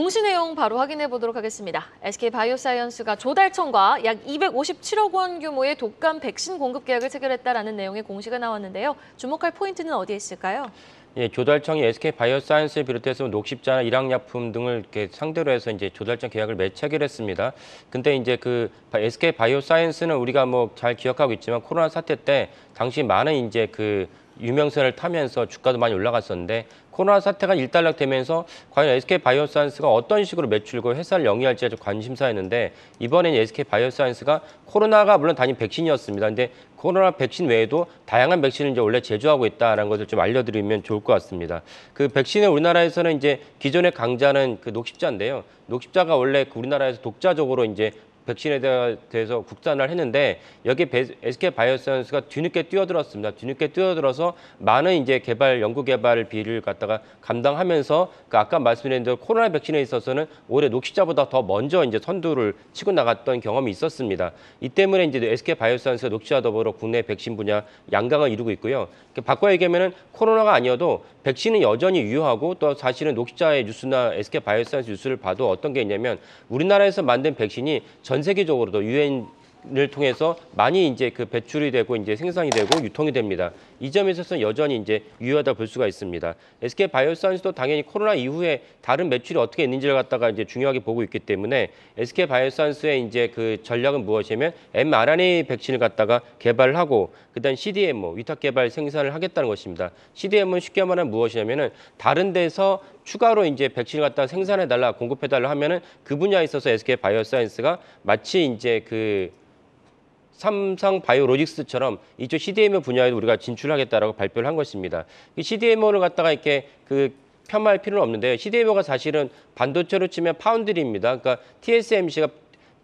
공시 내용 바로 확인해 보도록 하겠습니다. SK바이오사이언스가 조달청과 약 257억 원 규모의 독감 백신 공급 계약을 체결했다라는 내용의 공시가 나왔는데요. 주목할 포인트는 어디에 있을까요? 예, 조달청이 SK바이오사이언스를 비롯해서 녹십자나 일학약품 등을 이렇게 상대로 해서 이제 조달청 계약을 체결했습니다. 근데 이제 그 SK바이오사이언스는 우리가 뭐 잘 기억하고 있지만 코로나 사태 때 당시 많은 이제 그 유명세를 타면서 주가도 많이 올라갔었는데 코로나 사태가 일단락되면서 과연 SK바이오사이언스가 어떤 식으로 매출과 회사를 영위할지가 좀 관심사였는데 이번에는 SK바이오사이언스가 코로나가 물론 단위 백신이었습니다. 근데 코로나 백신 외에도 다양한 백신을 이제 원래 제조하고 있다는 것을 좀 알려드리면 좋을 것 같습니다. 그 백신은 우리나라에서는 이제 기존의 강자는 그 녹십자인데요. 녹십자가 원래 우리나라에서 독자적으로 이제 백신에 대해서 국산을 했는데 여기 SK바이오사이언스가 뒤늦게 뛰어들었습니다. 뒤늦게 뛰어들어서 많은 이제 연구 개발 비를 갖다가 감당하면서 그 아까 말씀드린 대로 코로나 백신에 있어서는 올해 녹십자보다 더 먼저 이제 선두를 치고 나갔던 경험이 있었습니다. 이 때문에 이제 SK바이오사이언스가 녹십자 더불어 국내 백신 분야 양강을 이루고 있고요. 바꿔 얘기하면은 코로나가 아니어도 백신은 여전히 유효하고 또 사실은 녹십자의 뉴스나 SK바이오사이언스 뉴스를 봐도 어떤 게 있냐면 우리나라에서 만든 백신이 전 세계적으로도 유엔을 통해서 많이 이제 그 배출이 되고 이제 생산이 되고 유통이 됩니다. 이 점에 있어서 여전히 이제 유효하다 볼 수가 있습니다. SK바이오사이언스도 당연히 코로나 이후에 다른 매출이 어떻게 있는지를 갖다가 이제 중요하게 보고 있기 때문에 SK바이오사이언스의 이제 그 전략은 무엇이냐면 mRNA 백신을 갖다가 개발을 하고 그다음 CDMO 위탁 개발 생산을 하겠다는 것입니다. CDMO는 쉽게 말하면 무엇이냐면은 다른 데서 추가로 이제 백신을 갖다 생산해달라, 공급해달라 하면은 그 분야에 있어서 SK바이오사이언스가 마치 이제 그 삼성바이오로직스처럼 이쪽 CDMO 분야에도 우리가 진출하겠다라고 발표를 한 것입니다. 이 CDMO를 갖다가 이렇게 그 폄하할 필요는 없는데요. CDMO가 사실은 반도체로 치면 파운드리입니다. 그러니까 TSMC가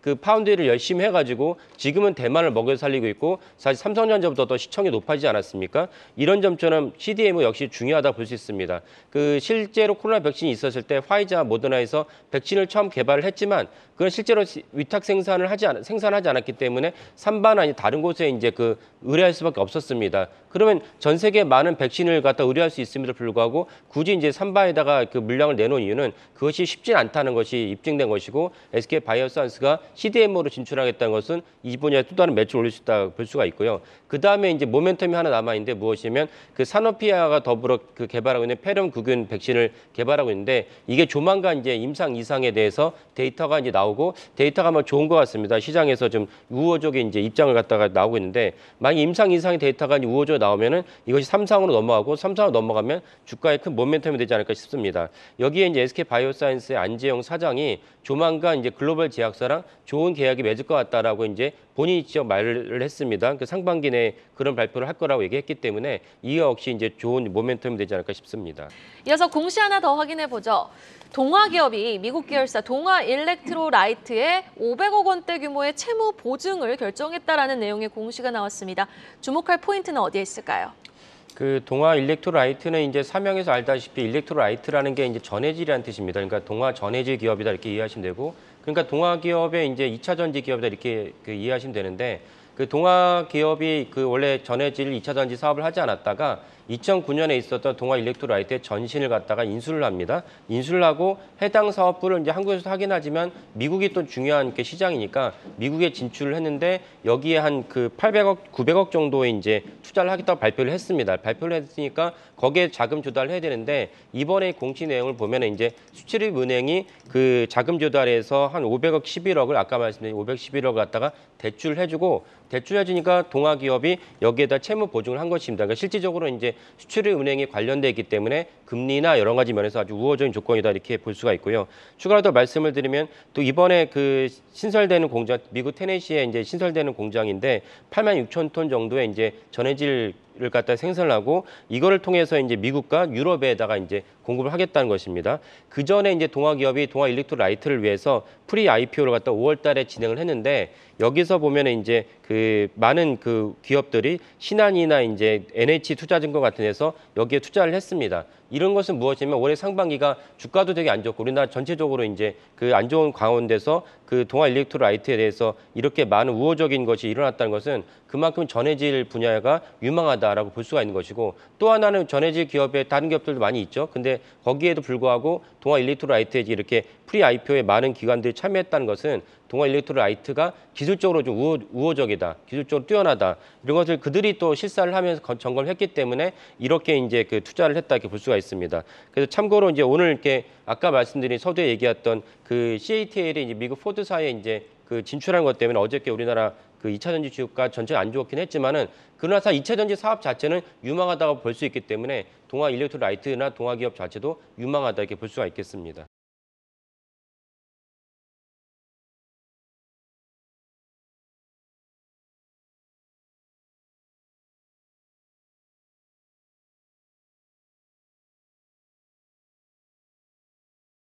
그 파운드리를 열심히 해가지고 지금은 대만을 먹여 살리고 있고 사실 삼성전자보다 더 시청이 높아지지 않았습니까? 이런 점처럼 CDMO 역시 중요하다 볼 수 있습니다. 그 실제로 코로나 백신이 있었을 때 화이자, 모더나에서 백신을 처음 개발을 했지만 그건 실제로 위탁 생산하지 않았기 때문에 산반 아니 다른 곳에 이제 그 의뢰할 수밖에 없었습니다. 그러면 전 세계 많은 백신을 갖다 의뢰할 수 있음에도 불구하고 굳이 이제 산바에다가 그 물량을 내놓은 이유는 그것이 쉽지 않다는 것이 입증된 것이고 SK바이오사이언스가 CDMO로 진출하겠다는 것은 이 분야에 또 다른 매출을 올릴 수 있다 볼 수가 있고요. 그 다음에 이제 모멘텀이 하나 남아 있는데 무엇이냐면 그 사노피아가 더불어 그 개발하고 있는 폐렴구균 백신을 개발하고 있는데 이게 조만간 이제 임상 이상에 대해서 데이터가 이제 나오고 데이터가 뭐 좋은 것 같습니다. 시장에서 좀 우호적인 이제 입장을 갖다가 나오고 있는데 만약 임상 이상의 데이터가 우호적으로 나오면은 이것이 삼상으로 넘어가고 삼상으로 넘어가면 주가에 큰 모멘텀이 되지 않을까 싶습니다. 여기에 이제 SK바이오사이언스의 안재영 사장이 조만간 이제 글로벌 제약사랑 좋은 계약이 맺을 것 같다라고 이제 본인이 직접 말을 했습니다. 그 상반기 내에 그런 발표를 할 거라고 얘기했기 때문에 이 역시 이제 좋은 모멘텀이 되지 않을까 싶습니다. 이어서 공시 하나 더 확인해 보죠. 동화 기업이 미국 계열사 동화 일렉트로라이트에 500억 원대 규모의 채무 보증을 결정했다라는 내용의 공시가 나왔습니다. 주목할 포인트는 어디에 있을까요? 그 동화 일렉트로라이트는 이제 사명에서 알다시피 일렉트로라이트라는 게 이제 전해질이라는 뜻입니다. 그러니까 동화 전해질 기업이다 이렇게 이해하시면 되고, 그러니까 동화 기업의 이제 2차 전지 기업이다 이렇게 이해하시면 되는데, 그 동화 기업이 그 원래 전해질 2차 전지 사업을 하지 않았다가 2009년에 있었던 동화 일렉트로라이트의 전신을 갖다가 인수를 합니다. 인수를 하고 해당 사업부를 이제 한국에서도 하긴 하지만 미국이 또 중요한 그 시장이니까 미국에 진출을 했는데 여기에 한 그 800억, 900억 정도의 이제 투자를 하겠다고 발표를 했습니다. 발표를 했으니까 거기에 자금 조달을 해야 되는데 이번에 공시 내용을 보면 이제 수출입은행이 그 자금 조달에서 한 500억 11억을 아까 말씀드린 511억을 갖다가 대출을 해주고 대출해주니까 동아기업이 여기에다 채무 보증을 한 것입니다. 그러니까 실질적으로 이제 수출입은행이 관련돼 있기 때문에 금리나 여러 가지 면에서 아주 우호적인 조건이다 이렇게 볼 수가 있고요. 추가로 더 말씀을 드리면 또 이번에 그 신설되는 공장, 미국 테네시에 이제 신설되는 공장인데 8만 6천 톤 정도의 이제 전해질 를 갖다 생산을 하고 이거를 통해서 이제 미국과 유럽에다가 이제 공급을 하겠다는 것입니다. 그 전에 이제 동아기업이 동아 일렉트로라이트를 위해서 프리 IPO를 갖다 5월달에 진행을 했는데 여기서 보면은 이제 그 많은 그 기업들이 신한이나 이제 NH투자증권 같은 데서 여기에 투자를 했습니다. 이런 것은 무엇이냐면 올해 상반기가 주가도 되게 안 좋고 우리나라 전체적으로 이제 그 안 좋은 가운데서 그 동아 일렉트로라이트에 대해서 이렇게 많은 우호적인 것이 일어났다는 것은 그만큼 전해질 분야가 유망하다라고 볼 수가 있는 것이고, 또 하나는 전해질 기업에 다른 기업들도 많이 있죠. 근데 거기에도 불구하고 동아 일렉트로라이트에 이렇게 프리 IPO에 많은 기관들이 참여했다는 것은 동아 일렉트로라이트가 기술적으로 좀 우호적이다, 기술적으로 뛰어나다, 이런 것을 그들이 또 실사를 하면서 점검을 했기 때문에 이렇게 이제 그 투자를 했다 이렇게 볼 수가 있습니다. 그래서 참고로 이제 오늘 이렇게 아까 말씀드린 서두에 얘기했던 그 CATL이 이제 미국 포드사에 이제 그 진출한 것 때문에 어저께 우리나라 그 2차 전지 주가 전체가 안 좋긴 했지만은, 그러나 2차 전지 사업 자체는 유망하다고 볼 수 있기 때문에 동아 일렉트로라이트나 동아 기업 자체도 유망하다 이렇게 볼 수가 있겠습니다.